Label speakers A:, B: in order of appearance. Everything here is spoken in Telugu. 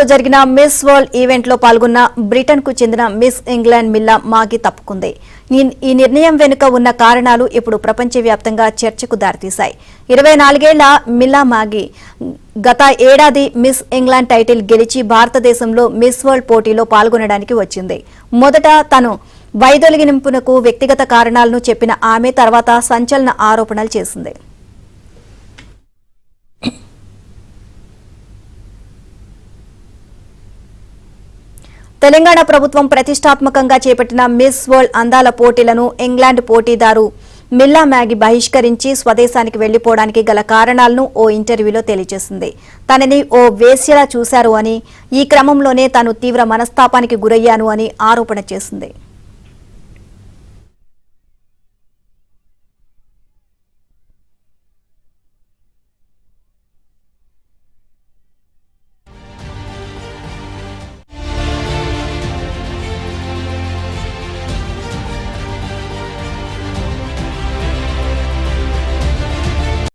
A: జరిగిన మిస్ వరల్డ్ ఈవెంట్ లో పాల్గొన్న బ్రిటన్ కు చెందిన మిస్ ఇంగ్లాండ్ మిల్లా మాగి తప్పుకుంది. ఈ నిర్ణయం వెనుక ఉన్న కారణాలు ఇప్పుడు ప్రపంచవ్యాప్తంగా చర్చకు దారితీశాయి. 24 ఏళ్ల మిల్లా మాగి గత ఏడాది మిస్ ఇంగ్లాండ్ టైటిల్ గెలిచి భారతదేశంలో మిస్ వరల్డ్ పోటీలో పాల్గొనడానికి వచ్చింది. మొదట తను వైదొలిగింపునకు వ్యక్తిగత కారణాలను చెప్పిన ఆమె తర్వాత సంచలన ఆరోపణలు చేసింది. తెలంగాణ ప్రభుత్వం ప్రతిష్టాత్మకంగా చేపట్టిన మిస్ వరల్డ్ అందాల పోటీలను ఇంగ్లాండ్ పోటీదారు మిల్లా మాగి బహిష్కరించి స్వదేశానికి వెళ్లిపోవడానికి గల కారణాలను ఓ ఇంటర్వ్యూలో తెలియజేసింది. తనని ఓ వేశ్యలా చూశారు అని, ఈ క్రమంలోనే తాను తీవ్ర మనస్తాపానికి గురయ్యాను అని ఆరోపణ చేసింది.